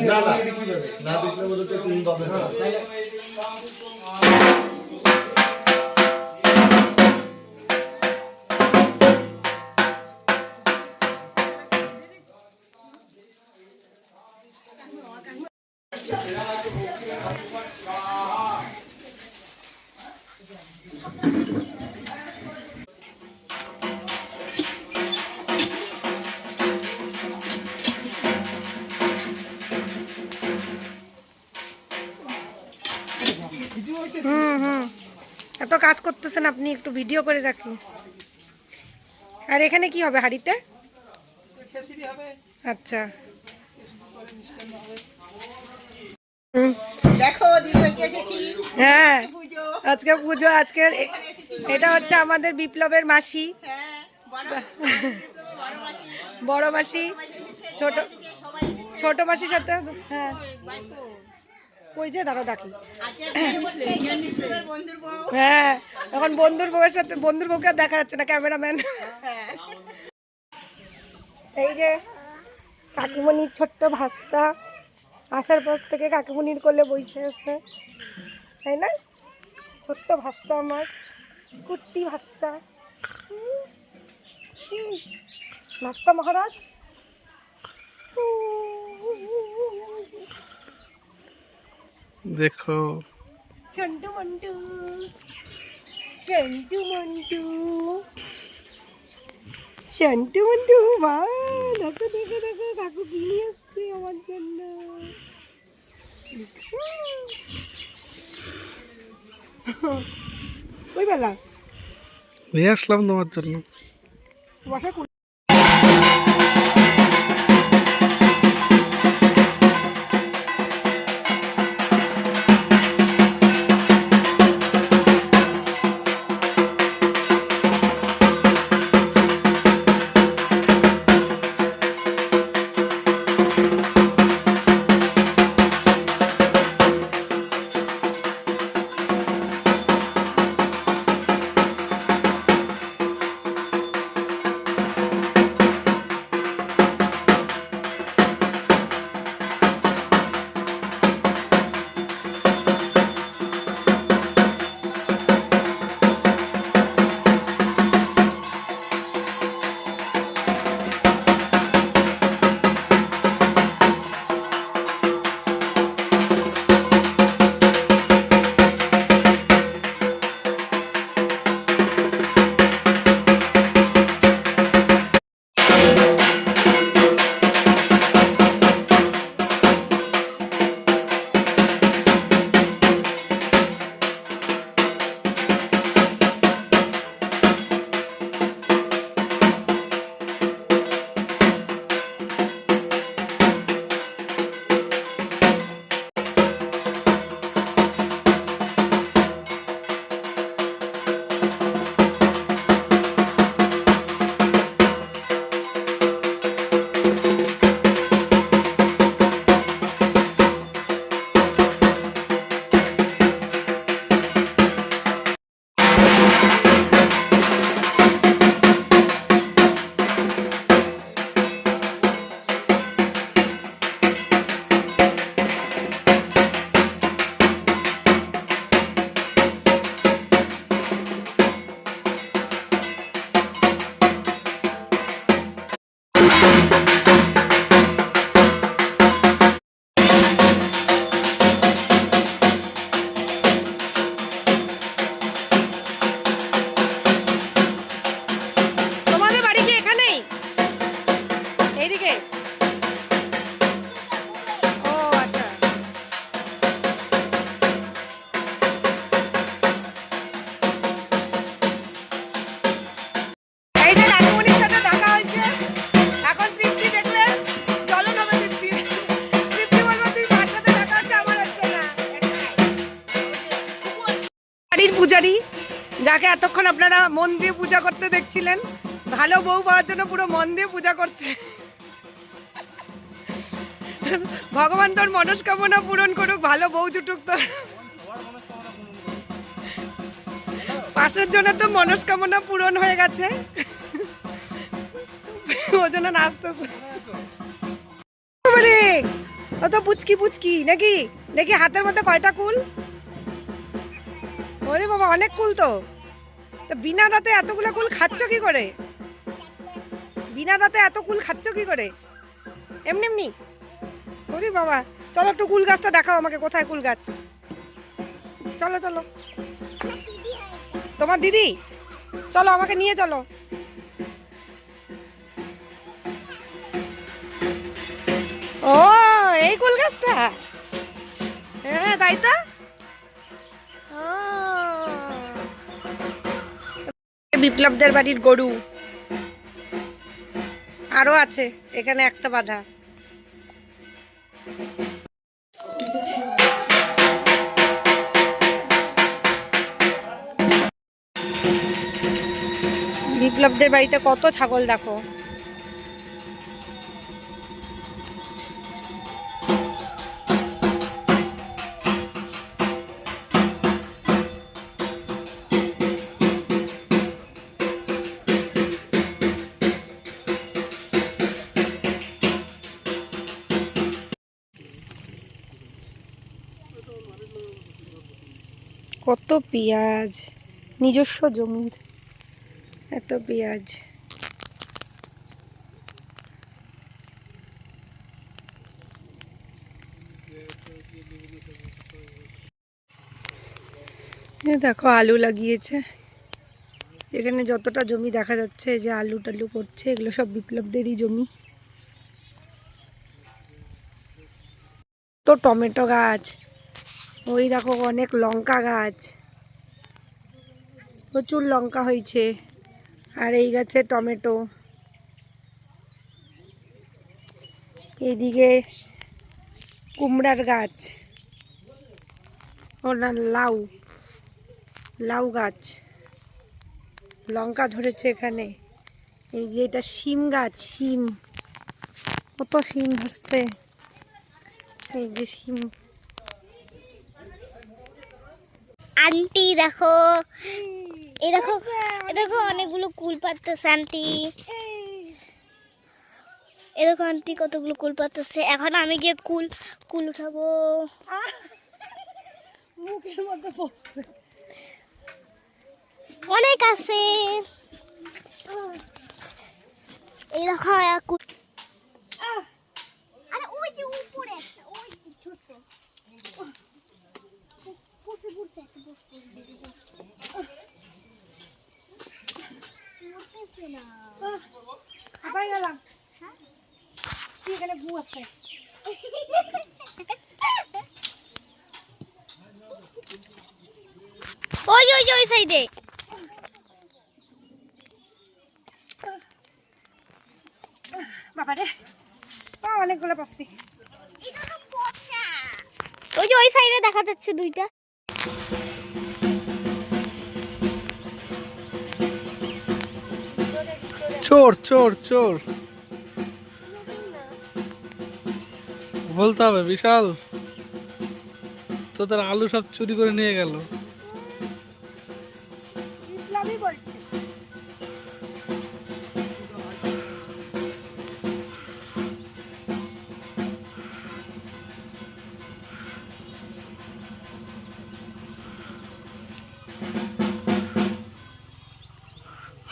না না না দেখলে বলতে তুমি পাবে না। এত কাজ করতেছেন আপনি, একটু ভিডিও করে রাখি। আর এখানে কি হবে হাড়িতে? আচ্ছা দেখো দিদিভাইকে এসেছি। হ্যাঁ আজকে পুজো, আজকে এটা হচ্ছে আমাদের বিপ্লবের মাসি, হ্যাঁ বড় মাসি, ছোট ছোট মাসির সাথে। হ্যাঁ ওই যে দাঁড়াও ডাকি। হ্যাঁ এখন বন্ধুর বউয়ের সাথে, বন্ধুর বউকে আর দেখা যাচ্ছে না, ক্যামেরাম্যান। এই যে কাকিমণির ছোট্ট ভাস্তা আসার পর থেকে কাকিমণির কোলে বসে আছে, তাই না? ছোট্ট ভাস্তা আমার, কুট্টি ভাস্তা, ভাস্তা মহারাজ। দেখো চন্টু মন্টু, চন্টু মন্টু, চন্টু মন্টু। মা দেখো দেখো দেখো কাকু কি নিয়ে আসছে আমার জন্য। ওই বেলা নিয়ে আসলাম তোমার জন্য। বসা পূজারি, যাকে এতক্ষণ আপনারা মন দিয়ে পূজা করতে দেখছিলেন, ভালো বউ পাওয়ার জন্য পুরো মন দিয়ে পূজা করছে। ভগবান তোর মনস্কামনা পূরণ করুক, ভালো বউ জুটুক তোর। পাশের জন্য তো মনস্কামনা পূরণ হয়ে গেছে, ও জন্য নাচতেছে। ও তো পুচকি পুচকি নাকি? দেখি হাতের মধ্যে কয়টা কুল? ওরে বাবা, অনেক কুল তো। তো বিনা দাঁতে এতগুলো কুল খাচ্ছ কি করে? বিনা দাঁতে এত কুল খাচ্ছ কি করে? এমনি এমনি? ওরে বাবা, চলো একটু কুল গাছটা দেখাও আমাকে, কোথায় কুল গাছ? চলো চলো। তোমার দিদি? চলো আমাকে নিয়ে চলো। ও, এই কুল গাছটা? হ্যাঁ তাই তো। ও, বিপ্লবদের বাড়ির গরু আরো আছে, এখানে একটা বাঁধা। বিপ্লবদের বাড়িতে কত ছাগল দেখো। কত পেঁয়াজ, নিজস্ব জমির এত পেঁয়াজ। দেখো আলু লাগিয়েছে এখানে, যতটা জমি দেখা যাচ্ছে যে আলু টালু করছে, এগুলো সব বিপ্লবদেরই জমি। তো টমেটো গাছ, ওই দেখো অনেক লঙ্কা গাছ, প্রচুর লঙ্কা হয়েছে। আর এই গাছে টমেটো, এইদিকে কুমড়ার গাছ, ও না লাউ, লাউ গাছ, লঙ্কা ধরেছে এখানে। এই যে এটা শিম গাছ, শিম, কত শিম ধরছে, এই যে শিম। আন্টি দেখো, এই দেখো, এই দেখো অনেকগুলো কুল পাড়তেছে আন্টি। এই দেখো আন্টি কতগুলো কুল পাড়তেছে। এখন আমি গিয়ে কুল কুল উঠাবো। মুখের মধ্যে পড়ছে। অনেক আছে। এই দেখো কুল। আরে ওই যে উপরে একটা, ওই ছোট পড়ছে পড়ছে একটা পড়ছে পড়তেছে না। পাই গেলাম। এখানে গু আছে। ওই ওই ওই সাইডে। বাবা রে, অনেকগুলো পাচ্ছি। ওই যে ওই সাইডে দেখা যাচ্ছে দুইটা। চোর চোর চোর বলতে হবে, বিশাল তোদের আলু সব চুরি করে নিয়ে গেল। বিপ্লবই বলছে।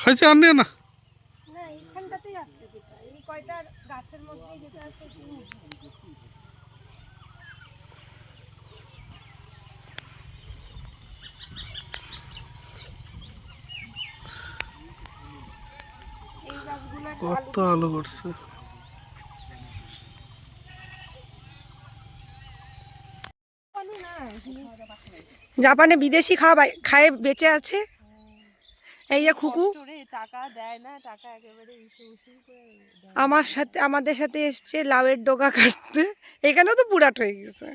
হয়েছে, আর নিয়ে না। না, এইখানটাতেই আছে যেটা, এই কয়টা গাছের মধ্যে যেটা আছে। এই গাছগুলো কত আলু করছে। জাপানে বিদেশি খাওয়া খায় বেঁচে আছে। এই যে খুকু আমার সাথে, আমাদের সাথে এসছে লাউয়ের ডগা কাটতে। এখানেও তো পুরাট হয়ে গেছে।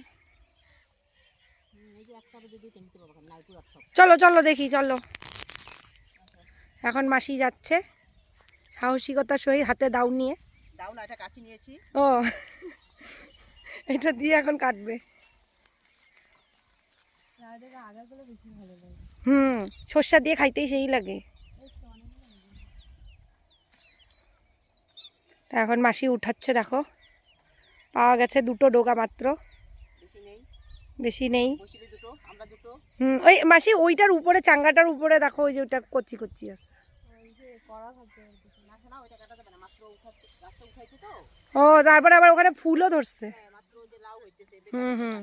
চলো চলো দেখি, চলো। এখন মাসি যাচ্ছে সাহসিকতার সহিত, হাতে দাও নিয়ে। দাও না, এটা কাচি নিয়েছি। ও, এটা দিয়ে এখন কাটবে। সর্ষা দিয়ে খাইতেই সেই লাগে। তা এখন মাসি উঠাচ্ছে, দেখো পাওয়া গেছে 2টো ডোকা মাত্র, বেশি নেই। ওই মাসি ওইটার উপরে চাঙ্গাটার উপরে দেখো, ওই যে ওটা কচি কচি আছে। ও তারপরে আবার ওখানে ফুলও ধরছে। হুম।